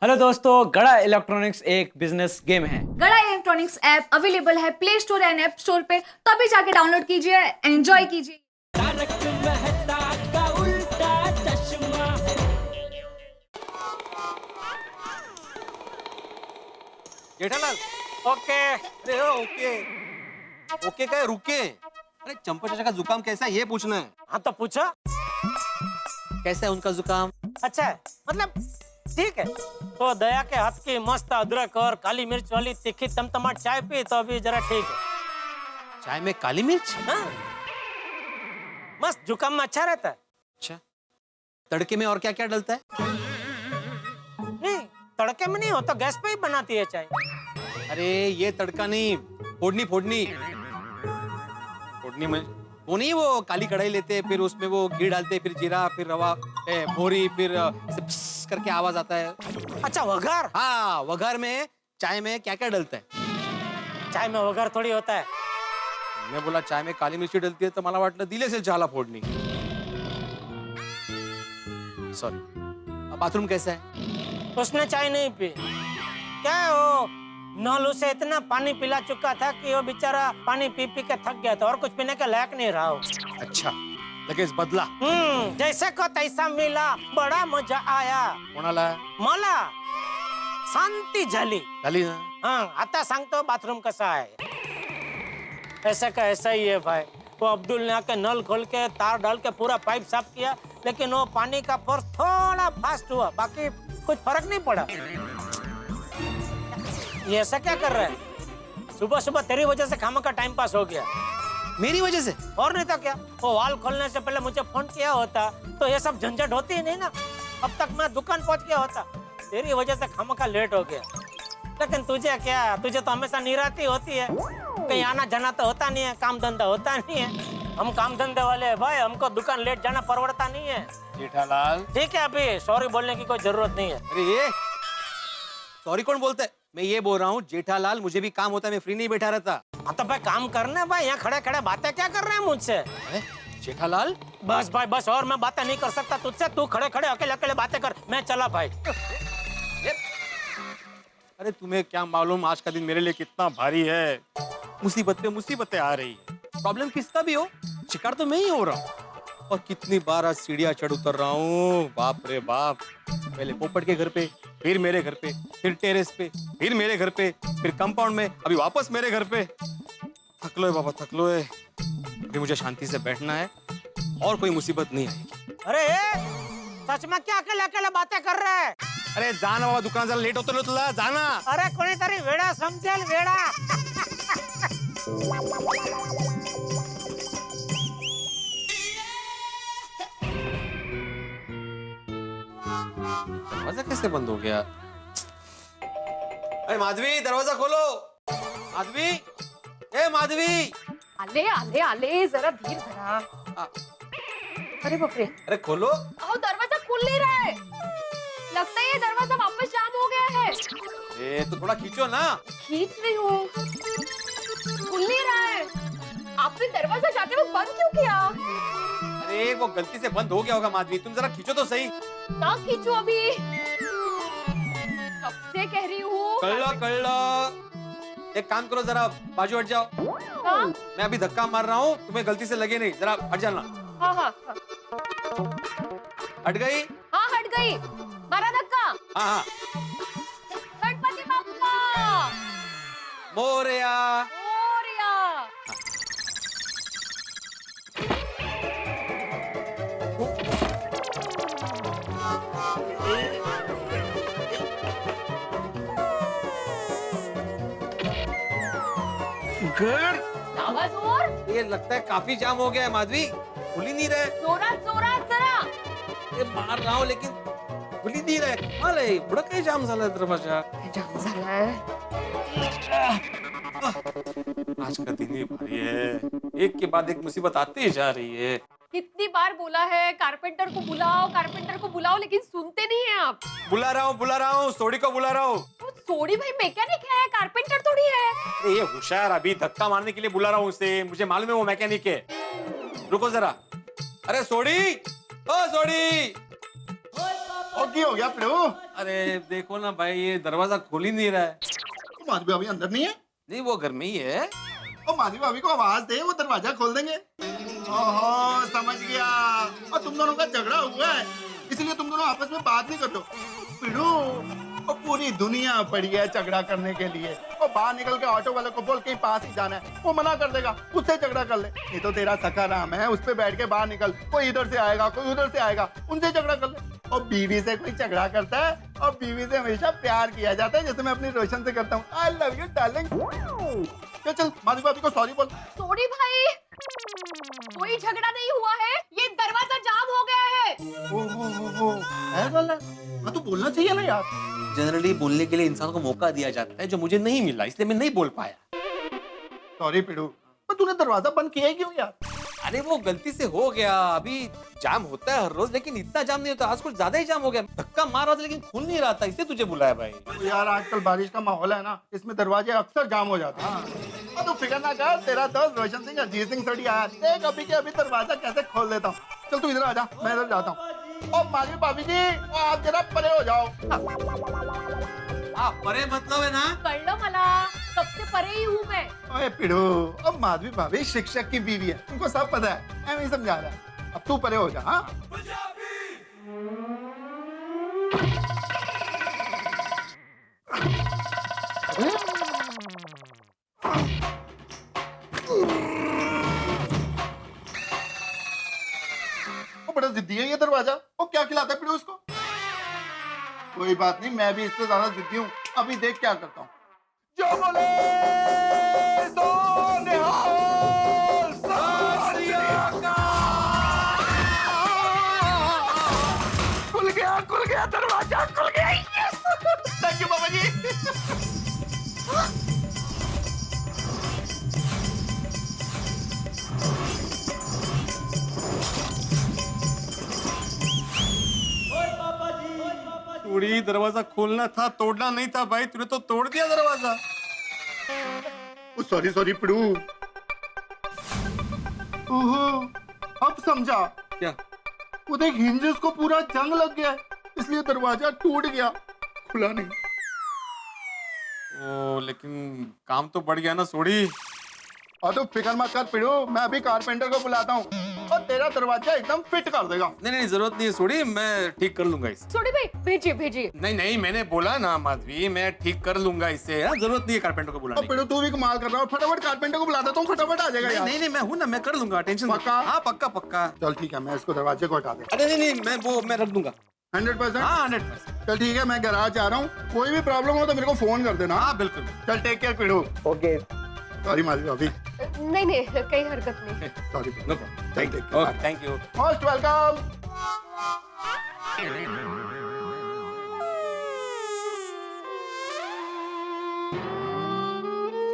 Hello दोस्तों, गड़ा electronics एक बिजनेस गेम है। गड़ा इलेक्ट्रॉनिक्स ऐप अवेलेबल है play store and app store पे, तो अभी जाके डाउनलोड कीजिए, एंजॉय कीजिए। तारक मेहता का उल्टा चश्मा। जेठालाल। ओके। अरे ओके ओके क्या रुके? अरे चंपा चाचा का जुकाम कैसा है ये पूछना है। हाँ तो पूछो। कैसा है उनका जुकाम? अच्छा है, मतलब ठीक है। तो दया के हाथ की मस्त अदरक और काली मिर्च वाली तीखी तमतमाट चाय पी तो अभी जरा ठीक है। चाय में काली मिर्च? हाँ? मस्त जुकाम में अच्छा रहता है। अच्छा, तड़के में और क्या क्या डलता है? नहीं, तड़के में नहीं हो तो गैस पे ही बनाती है चाय। अरे ये तड़का नहीं, फोड़नी फोड़नी फोड़नी में वो नहीं, वो काली कढ़ाई लेते हैं, फिर उसमें वो घी डालते हैं, फिर जीरा, फिर रवा, मोहरी, फिर ऐसे प्स करके आवाज आता है। अच्छा, वघार। हाँ, वघार में चाय में क्या क्या डलता है? चाय में वघार थोड़ी होता है। मैं बोला चाय में काली मिर्ची डलती है तो मला वाटलं दिले असेल चहाला फोडणी। सॉरी। बाथरूम कैसा है? उसने चाय नहीं पी। क्या है वो, नल उसे इतना पानी पिला चुका था कि वो बेचारा पानी पी पी के थक गया था और कुछ पीने के लायक नहीं रहा हो। अच्छा, लगेच बदला। जैसे को तैसा मिला, बड़ा मजा आया। कोणाला? मला शांती झाली। झाली ना? हाँ, आता सांगतो बाथरूम कसा है। ऐसा का ऐसा ही है भाई। वो अब्दुल ने आके नल खोल के तार डाल के पूरा पाइप साफ किया, लेकिन वो पानी का फोर्स थोड़ा फास्ट हुआ, बाकी कुछ फर्क नहीं पड़ा। ये ऐसा क्या कर रहा है? सुबह सुबह तेरी वजह से खामा का टाइम पास हो गया। मेरी वजह से? और नहीं तो क्या, वो वाल खोलने से पहले मुझे फोन किया होता तो ये सब झंझट होती ही नहीं ना। अब तक मैं दुकान पहुंच गया होता। तेरी वजह से खामा का लेट हो गया। लेकिन तुझे क्या, तुझे तो हमेशा निराती होती है, कहीं आना जाना तो होता नहीं है, काम धंधा होता नहीं है। हम काम धंधे वाले हैं भाई, हमको दुकान लेट जाना परवड़ता नहीं है। जेठालाल। ठीक है, अभी सॉरी बोलने की कोई जरूरत नहीं है। अरे ये सॉरी कौन बोलता है? मैं ये बोल रहा हूँ जेठालाल, मुझे भी काम होता है, मैं फ्री नहीं बैठा रहता। हाँ तो भाई काम करना भाई, यहाँ खड़े खड़े बातें क्या कर रहे हैं मुझसे? जेठालाल बस भाई बस, और मैं बातें नहीं कर सकता तुझसे। तू खड़े खड़े अकेले अकेले बातें कर, मैं चला भाई। अरे तुम्हें क्या मालूम आज का दिन मेरे लिए कितना भारी है। मुसीबत पे मुसीबतें आ रही है। प्रॉब्लम किसका भी हो, शिकार तो मैं ही हो रहा हूँ। और कितनी बार आज सीढ़ियाँ चढ़ उतर रहा हूँ, बाप रे बाप। पहले पोपट के घर पे, फिर मेरे घर पे, फिर टेरेस पे, फिर मेरे घर पे, फिर कंपाउंड में, अभी वापस मेरे घर पे। थक लो है बाबा, थक लो है। अभी मुझे शांति से बैठना है और कोई मुसीबत नहीं आएगी। अरे सच में क्या अकेले अकेले बातें कर रहे हैं? अरे जाना बाबा, दुकान जरा लेट होतो ना तुला, जाना। अरे कोणीतरी वेडा समजेल, वेडा। दरवाजा कैसे बंद हो गया? अरे माधवी, दरवाजा खोलो। माधवी, ए माधवी। आले आले आले, जरा धीर धरा। अरे बापरे, अरे खोलो। अहो दरवाजा खुल नहीं रहा है। लगता है ये दरवाजा वापस जाम हो गया है। ए तो थोड़ा खींचो ना। खींच रही हूँ, खुल नहीं रहा है। आपने दरवाजा जाते वक्त बंद क्यों किया? अरे वो गलती से बंद हो गया होगा माधवी, तुम जरा खींचो तो सही। ना खींचो अभी, कब से कह रही हूँ। कर लो। एक काम करो, जरा बाजू हट जाओ। हाँ मैं अभी धक्का मार रहा हूँ, तुम्हें गलती से लगे नहीं, जरा हट जाना। हाँ हाँ हाँ। हट गई? हाँ हट गई। मारा धक्का। हाँ हाँ। गणपति बप्पा मोरया। मोरया। घर आवाज और ये लगता है काफी जाम हो गया है माधवी, खुल ही नहीं रहे। जोरात जोरात जरा। ये मार रहा हूँ लेकिन खुल ही नहीं रहे। अरे बड़ा काही जाम झाला दरवाजा। जाम झाला है। आज का दिन ही भारी है, एक के बाद एक मुसीबत आती ही जा रही है। कितनी बार बोला है कारपेंटर को बुलाओ, लेकिन सुनते नहीं हैं आप। बुला रहा हूँ, सोडी को बुला रहा हूँ। तो सोडी भाई मैकेनिक है, कारपेंटर थोड़ी है। अरे ये होशियार, अभी धक्का मारने के लिए बुला रहा हूँ उसे, मुझे मालूम है वो मैकेनिक है। रुको जरा। अरे सोडी, ओ सोडी। और की हो गया पिड़ू? अरे देखो ना भाई, ये दरवाजा खोल ही नहीं रहा है। माधवी भाभी अंदर नहीं है? नहीं, वो घर में ही है। और माधवी भाभी को आवाज दे, वो दरवाजा खोल देंगे। ओहो, समझ गया। और तुम दोनों का झगड़ा हुआ है, इसलिए तुम दोनों आपस में बात नहीं करते हो। पिड़ू, और पूरी दुनिया पड़ी है झगड़ा करने के लिए। और बाहर निकल के ऑटो वाले को बोल के पास ही जाना है, वो मना कर देगा, उससे झगड़ा कर ले। ये तो तेरा सखा राम है, उस पे बैठ के बाहर निकल, कोई इधर से आएगा, कोई उधर से आएगा, उनसे झगड़ा कर ले। और बीवी से कोई झगड़ा करता है, और बीवी से हमेशा प्यार किया जाता है, जैसे मैं अपनी रोशन से करता हूँ। I love you darling. चल माधवी भाभी को सॉरी बोल। सॉरी भाई, कोई झगड़ा नहीं हुआ है, ये दरवाजा जाम हो गया है। है गलत? हाँ तो बोलना चाहिए ना यार। जनरली बोलने के लिए इंसान को मौका दिया जाता है, जो मुझे नहीं मिला, इसलिए मैं नहीं बोल पाया। सॉरी पिड़ू, पर तूने दरवाजा बंद किया ही क्यों यार? अरे वो गलती से हो गया। अभी जाम होता है हर रोज, लेकिन इतना जाम नहीं होता। आज कुछ ज्यादा ही जाम हो गया। धक्का मार रहा था लेकिन खुल नहीं रहा था, इसलिए तुझे बुलाया भाई। तो यार आजकल बारिश का माहौल है ना, इसमें दरवाजे अक्सर जाम हो जाते हैं। और तू फिक्र ना कर, तेरा दोस्त रोशन सिंह अजीत सिंह सड़ी आया, देख अभी के अभी दरवाजा कैसे खोल देता हूँ। चल तू इधर आ जा, मैं इधर जाता हूँ। और माधवी भाभी जी, आप जरा परे हो जाओ। परे मतलब है ना? कळलं मला, सबसे परे ही हूँ मैं। ओए पिड़ू, अब माधवी भाभी शिक्षक की बीवी है, उनको सब पता है, मैं नहीं समझा रहा। अब तू परे हो जा। हाँ वो बड़ा जिद्दी है ये दरवाजा। वो क्या खिलाता है पिड़ू उसको? कोई बात नहीं, मैं भी इससे ज्यादा जिद्दी हूँ। अभी देख क्या करता हूँ। जो बोले सो निहाल, सत श्री अकाल। खुल गया दरवाजा, खुल गया। यस, थैंक यू बाबा जी। चूड़ी, दरवाजा खोलना था, तोड़ना नहीं था भाई। तूने तो तोड़ दिया दरवाजा। Sorry sorry Pidu. ओहो, अब समझा। क्या? वो देख, हिंजेस को पूरा जंग लग गया है, इसलिए दरवाजा टूट गया, खुला नहीं। ओ, लेकिन काम तो बढ़ गया ना सोड़ी। और तो फिक्र मत कर पिड़ू, मैं अभी कारपेंटर को बुलाता हूँ और तेरा दरवाजा एकदम फिट कर देगा। नहीं, जरूरत नहीं है सोड़ी, मैं ठीक कर लूंगा इसे। सॉरी भाई, भेजिए भेजिए। नहीं, मैंने बोला ना माधवी, मैं ठीक कर लूंगा इसे। जरूरत नहीं है कारपेंटर को बुलाने और पिड़ू तू भी कमाल कर रहा है, फटाफट कारपेंटर को बुला देता हूँ, फटाफट आ जाएगा की। यार। नहीं, मैं हूँ ना, मैं कर लूंगा, टेंशन मत। पक्का? हाँ, पक्का। चल ठीक है, मैं इसको दरवाजे को हटा दे। अरे नहीं, मैं रख दूंगा। 100%? हाँ, 100%। चल ठीक है, मैं गैराज जा रहा हूँ, कोई भी प्रॉब्लम हो तो मेरे को फोन कर देना। हाँ, बिल्कुल। चल take care Pidu. Okay. Sorry Madhavi भाभी। नहीं, कोई हरकत नहीं। Sorry no problem. Thank you. Most welcome.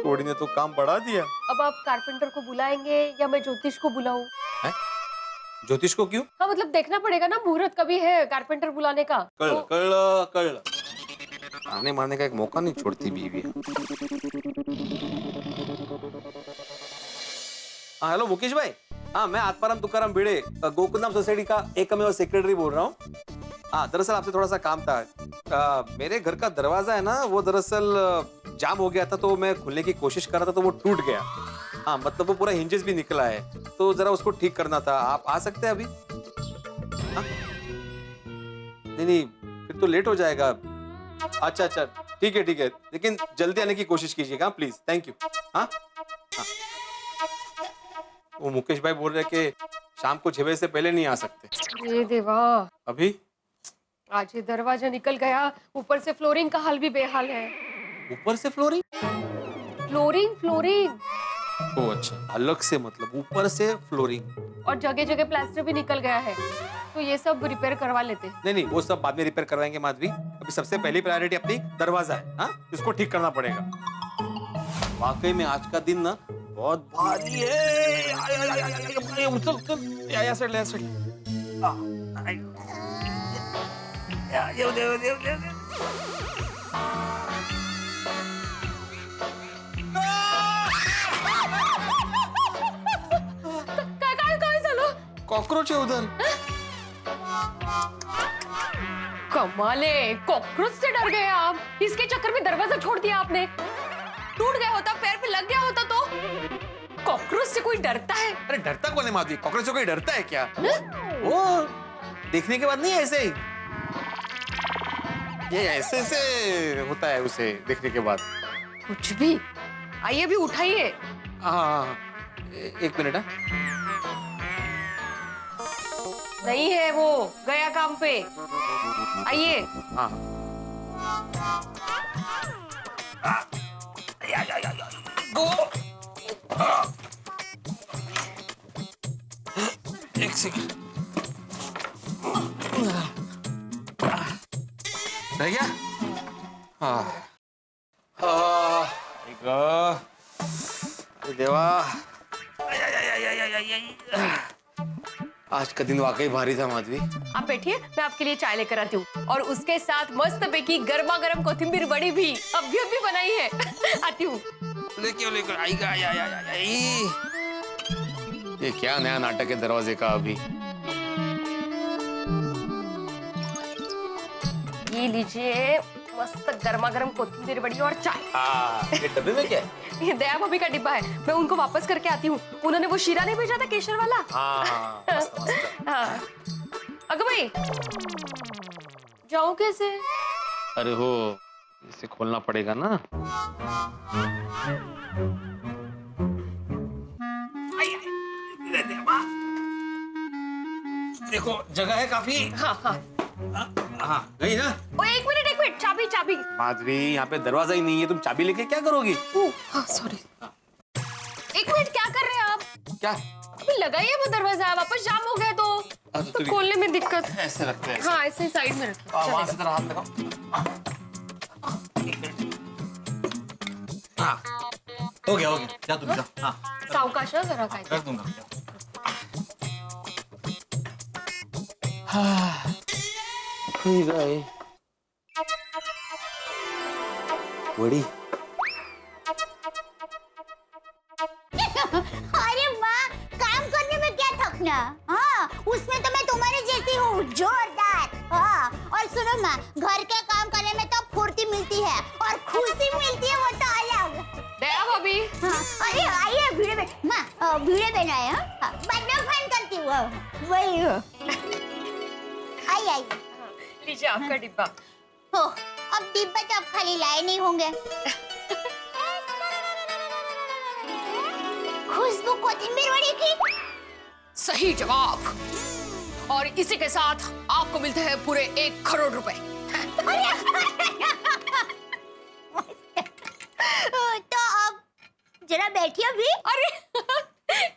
सोड़ी ने तो काम बढ़ा दिया। अब आप कारपेंटर को बुलाएंगे या मैं ज्योतिष को बुलाऊं? ज्योतिष को क्यों? हाँ मतलब देखना पड़ेगा ना, मुहूर्त कभी है कारपेंटर बुलाने का। कल आने मारने का एक मौका नहीं छोड़ती बीवी। हाँ, हेलो मुकेश भाई। हाँ, मैं आत्माराम तुकाराम भिड़े, गोकुलधाम सोसाइटी का एकमेव सेक्रेटरी बोल रहा हूँ। हाँ, दरअसल आपसे थोड़ा सा काम था। मेरे घर का दरवाजा है ना, वो दरअसल जाम हो गया था, तो मैं खोलने की कोशिश कर रहा था, तो वो टूट गया। हाँ, मतलब वो पूरा हिंजेस भी निकला है, तो जरा उसको ठीक करना था। आप आ सकते हैं अभी? हाँ? नहीं, फिर तो लेट हो जाएगा। अच्छा, ठीक है, लेकिन जल्दी आने की कोशिश कीजिएगा प्लीज। Thank you. हाँ, वो मुकेश भाई बोल रहे कि शाम को 6 बजे से पहले नहीं आ सकते। ये देवा, अभी आज ये दरवाजा निकल गया, ऊपर से फ्लोरिंग का हाल भी बेहाल है। ऊपर से फ्लोरिंग? फ्लोरिंग ओ अच्छा, अलग से मतलब ऊपर से फ्लोरिंग। और जगह जगह प्लास्टर भी निकल गया है, तो ये सब रिपेयर करवा लेते हैं। नहीं, वो सब बाद में रिपेयर करवाएंगे माधवी। अभी सबसे पहली प्रायोरिटी अपनी दरवाजा है। हाँ, इसको ठीक करना पड़ेगा। वाकई में आज का दिन ना बहुत भारी है। काय झालं? कॉकरोच है उधर। कमाल है, कॉकरोच से डर गए आप। इसके चक्कर में दरवाजा छोड़ दिया आपने। टूट गया होता, पैर पे लग गया होता तो। कॉकरोच से कोई डरता है? अरे डरता कौन है माधवी? कॉकरोच से कोई डरता है क्या? वो देखने के बाद नहीं, ऐसे ही ये ऐसे ऐसे होता है उसे देखने के बाद। कुछ भी। आइए अभी उठाइए। हाँ, एक मिनट। नहीं है वो, गया काम पे। आइए। हाँ, एक सेकंड। रह गया? हाँ, देवा, आज का दिन वाकई भारी था माधवी। आप बैठिए, मैं आपके लिए चाय लेकर आती हूँ और उसके साथ मस्त पैकी गर्मा गर्म कोथिंबीर बड़ी भी अभी बनाई है। आती हूँ। लेकर आएगा। ये क्या नया नाटक है दरवाजे का अभी? ये लीजिए मस्त गर्मा गर्म कोथिंबीर बड़ी और चाय। ये डब्बे में क्या है? ये दया भाभी का डिब्बा है, मैं उनको वापस करके आती हूँ। उन्होंने वो शीरा नहीं भेजा था केशर वाला। मस्त। हाँ। अगर भाई जाऊं कैसे? अरे हो, इसे खोलना पड़ेगा ना। देखो जगह है काफी। हाँ। गई ना? ओ एक मिनट, चाबी। माधवी, यहाँ पे दरवाजा ही नहीं है, तुम चाबी लेके क्या करोगी? सॉरी। एक मिनट, क्या कर रहे हैं आप? क्या? अभी लगाइए वो दरवाजा, वापस जाम हो गया तो खोलने में दिक्कत है। ऐसे रखते हैं। हाँ, ऐसे साइड में रखिए। वहां से तरह हाथ लगाओ। हाँ, हो गया। जा तुम जा। हाँ, सावकाश ना जरा काय। कर दूंगा। बड़ी अरे माँ, काम करने में क्या थकना? हाँ, उसमें तो मैं तुम्हारे जैसी हूँ, जोरदार। हाँ, और सुनो माँ, घर के काम करने में तो फुर्ती मिलती है और खुशी मिलती है, वो तो अलग। दया भाभी। हाँ, अरे आइए भिड़े में। माँ, भिड़े में आए। हाँ, बर्थडे फन करती हूँ। वही हो। आइए। लीजिए आपका डिब्बा। हो, अब डिब्बा तो अब खाली लाए नहीं होंगे। खुशबू कोथिंबीर वड़ी की। सही जवाब। और इसी के साथ आपको मिलते हैं पूरे 1 करोड़ रुपए। तो अब जरा बैठिए अभी। अरे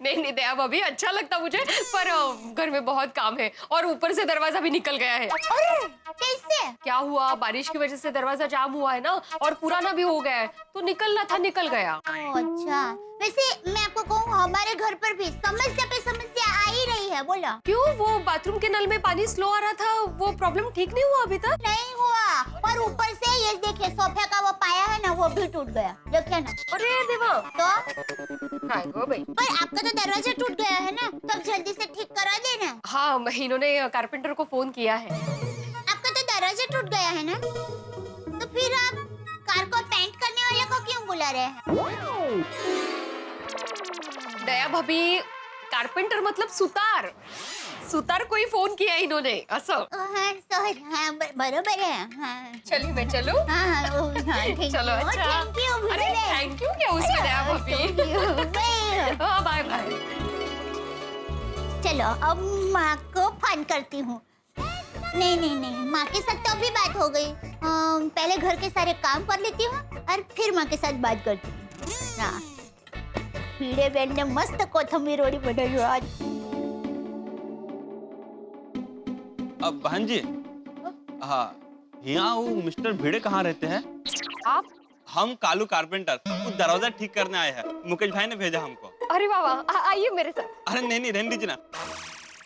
नहीं दया भाभी, अच्छा लगता मुझे, पर घर में बहुत काम है और ऊपर से दरवाजा भी निकल गया है। अरे कैसे? क्या हुआ, बारिश की वजह से दरवाजा जाम हुआ है ना, और पुराना भी हो गया है, तो निकलना था, निकल गया। अच्छा, वैसे मैं आपको कहूँ, हमारे घर पर भी समस्या पे समस्या आ ही रही है। बोला क्यों? वो बाथरूम के नल में पानी स्लो आ रहा था, वो प्रॉब्लम ठीक नहीं हुआ अभी तक? नहीं हुआ, और ऊपर से ये देखिए सोफे का वो पाया है ना, वो भी टूट गया। देखिए ना। अरे देवा। तो हाय गो भाई। पर आपका तो दरवाजा टूट गया है ना, तब जल्दी से ठीक करा देना। हाँ, इन्होंने कारपेंटर को फोन किया है। आपका तो दरवाजा टूट गया है ना, तो फिर आप कार को पेंट करने वाले को क्यों बुला रहे हैं? दया भाभी, कारपेंटर मतलब सुतार को ही फोन किया इन्होंने असं। हाँ, सॉरी। हाँ, बरोबर है। हाँ, चलिए मैं चलूं? हाँ, thank चलो, you, अच्छा। thank you, अरे भिड़े। थैंक यू क्या उसमें दया भाभी। बाय। हाँ, बाय बाय। चलो अब माँ को फोन करती हूँ। नहीं, माँ के साथ तो अभी बात हो गई। पहले घर के सारे काम कर लेती हूँ और फिर माँ के साथ बात करती हूँ। हाँ, भिड़े बहन ने मस्त कोथिंबीर वड़ी बनाई है आज। अब बहन जी, हाँ, यहाँ वो मिस्टर भिड़े कहाँ रहते हैं? आप? हम कालू कारपेंटर, वो दरवाजा ठीक करने आए हैं। मुकेश भाई ने भेजा हमको। अरे वाह, आइए मेरे साथ। अरे नहीं, रहने दीजिए ना,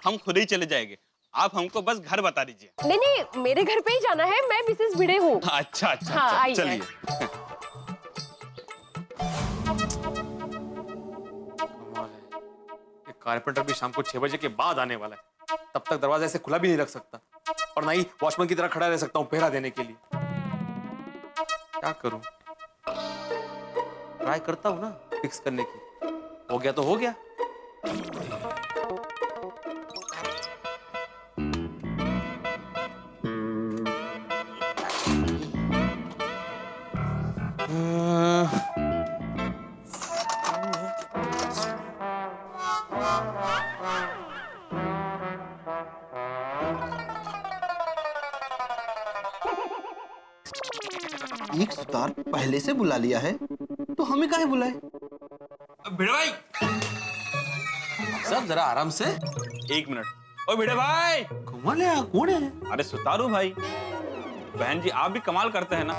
हम खुद ही चले जाएंगे। आप हमको बस घर बता दीजिए। नहीं, मेरे घर पे ही जाना है, मैं मिसेस भिड़े हूँ। अच्छा, हाँ, आइए। चलिए। कारपेंटर भी शाम को 6 बजे के बाद आने वाला है, तब तक दरवाजा ऐसे खुला भी नहीं रख सकता। और और ना ही वॉचमैन की तरह खड़ा रह सकता हूँ पहरा देने के लिए। क्या करूं? ट्राई करता हूं ना फिक्स करने की। हो गया तो हो गया। एक सुतार पहले से बुला लिया है तो हमें काहे बुलाए? भिड़े भाई सब जरा आराम से। 1 मिनट। ओ भिड़े भाई, कमाल है, कौन है? अरे सुतारू भाई। बहन जी आप भी कमाल करते हैं ना,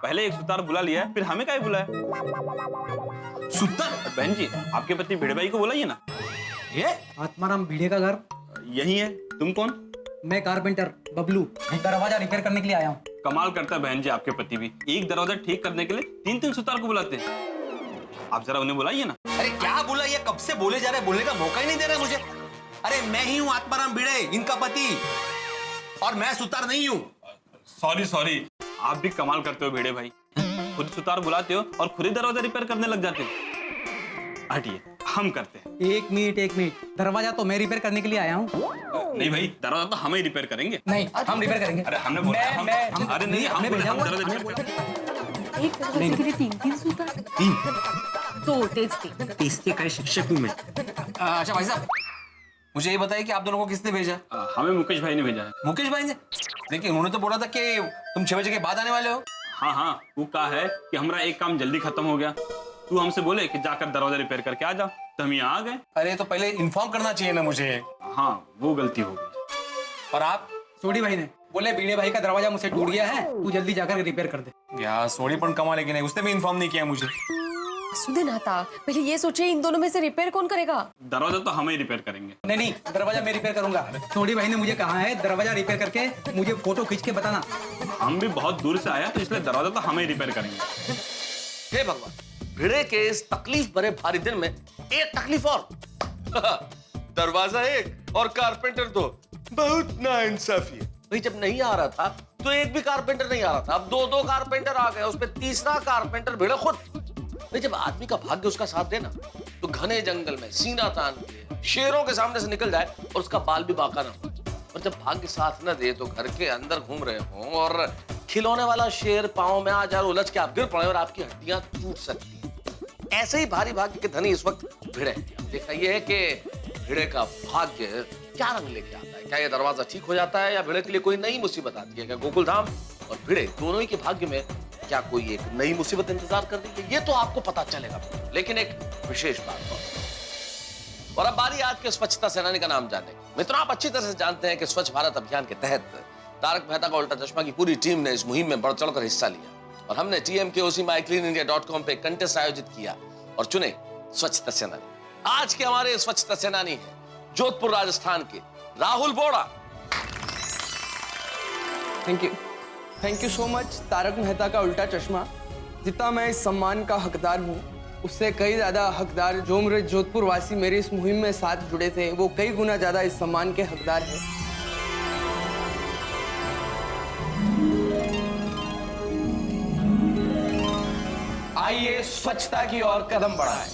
पहले एक सुतार बुला लिया है, फिर हमें काहे बुलाया? सुतार? बहन जी आपके पति भिड़े भाई को बुलाइए ना। ये आत्माराम भिड़े का घर। यही है। तुम कौन? मैं कारपेंटर बबलू, दरवाजा रिपेयर करने के लिए आया हूँ। कमाल करता है बहन जी आपके पति भी, एक दरवाजा ठीक करने के लिए 3-3 सुतार को बुलाते हैं। आप जरा उन्हें बुलाइए ना। अरे क्या बुला? ये कब से बोले जा रहे, बोलने का मौका ही नहीं दे रहे मुझे। अरे मैं ही हूँ आत्माराम भिड़े, इनका पति, और मैं सुतार नहीं हूँ। सॉरी, आप भी कमाल करते हो भिड़े भाई, खुद सुतार बुलाते हो और खुद ही दरवाजा रिपेयर करने लग जाते हो। हटिए, हम करते हैं। एक मिनट, दरवाजा तो मैं रिपेयर करने के लिए आया हूँ। नहीं भाई, दरवाजा तो हम ही रिपेयर करेंगे। नहीं, हम रिपेयर करेंगे। अरे हमने बोला अरे नहीं, हमने बोला हम दरवाजा रिपेयर करेंगे। एक दरवाजे के लिए 3-3 सुतार। 3 तो तेज तीसरे का शिक्षक हूँ मैं। अच्छा भाई साहब, मुझे ये बताइए कि आप दोनों को किसने भेजा? हमें मुकेश भाई ने भेजा है। मुकेश भाई ने? लेकिन उन्होंने तो बोला था कि तुम 6 बजे के बाद आने वाले हो। हाँ, वो कहा है कि हमारा एक काम जल्दी खत्म हो गया, तू हमसे बोले कि जाकर दरवाजा रिपेयर करके आ जा, तो हम यहाँ आ गए। अरे तो पहले इन्फॉर्म करना चाहिए ना मुझे। हाँ, वो गलती हो गई। और आप? सोडी भाई ने बोले भिड़े भाई का दरवाजा मुझसे टूट गया है, तू जल्दी जाकर रिपेयर कर दे। यार सोड़ीपन कमा, लेकिन नहीं, उसने भी इन्फॉर्म नहीं किया मुझे। सुधे था, पहले ये सोचे इन दोनों में से रिपेयर कौन करेगा? दरवाजा तो हम ही रिपेयर करेंगे। नहीं, दरवाजा मैं रिपेयर करूंगा। सोडी भाई ने मुझे कहा है दरवाजा रिपेयर करके मुझे फोटो खींच के बताना। हम भी बहुत दूर से आया, तो इसलिए दरवाजा तो हम ही रिपेयर करेंगे। हे भगवान, भिड़े के इस तकलीफ भरे भारी दिन में एक तकलीफ और। दरवाजा एक और कारपेंटर 2, बहुत नाइंसाफी है। भाई जब नहीं आ रहा था तो एक भी कारपेंटर नहीं आ रहा था, अब 2-2 कारपेंटर आ गए, उसमें तीसरा कारपेंटर भिड़े खुद। भाई जब आदमी का भाग्य उसका साथ देना तो घने जंगल में सीना तान के शेरों के सामने से निकल जाए और उसका बाल भी बांका ना हो। और जब भाग्य साथ न दे तो घर के अंदर घूम रहे हों और खिलौने वाला शेर पांव में आ जाए, उलझ के आप गिर पड़े और आपकी हड्डियां टूट सकती हैं। ऐसे ही भारी भाग्य के धनी इस वक्त भिड़े हैं। देखना यह है कि भिड़े का भाग्य क्या रंग लेके आता है। क्या ये दरवाजा ठीक हो जाता है या भिड़े के लिए कोई नई मुसीबत आती है? क्या गोकुलधाम और भिड़े दोनों ही के भाग्य में क्या कोई एक नई मुसीबत इंतजार कर रही है? ये तो आपको पता चलेगा, लेकिन एक विशेष बात और अब बारी आज के स्वच्छता सेनानी का नाम जानने की। मित्रों, आप अच्छी तरह से जानते हैं कि स्वच्छ भारत अभियान के तहत तारक मेहता का उल्टा चश्मा की पूरी टीम ने इस मुहिम में बढ़ चढ़कर हिस्सा लिया और हमने tmkoc.mycleanindia.com पे कंटेस्ट आयोजित किया और चुने स्वच्छता सेनानी। आज के हमारे स्वच्छता सेनानी है जोधपुर राजस्थान के राहुल बोड़ा। थैंक यू सो मच तारक मेहता का उल्टा चश्मा। जितना मैं इस सम्मान का हकदार हूँ, उससे कई ज्यादा हकदार जो मेरे जोधपुर वासी मेरी इस मुहिम में साथ जुड़े थे, वो कई गुना ज्यादा इस सम्मान के हकदार हैं। आइए स्वच्छता की ओर कदम बढ़ाएं।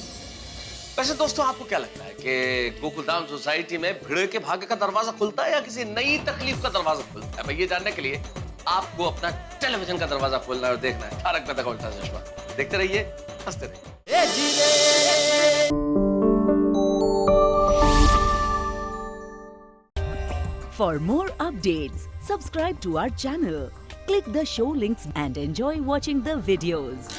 वैसे दोस्तों, आपको क्या लगता है कि गोकुलधाम सोसाइटी में भिड़े के भाग्य का दरवाजा खुलता है या किसी नई तकलीफ का दरवाजा खुलता है? भाई ये जानने के लिए आपको अपना टेलीविजन का दरवाजा खोलना और देखना है तारक मेहता का उल्टा चश्मा। देखते रहिए, हंसते रहिए। For more updates, subscribe to our channel, click the show links and enjoy watching the videos.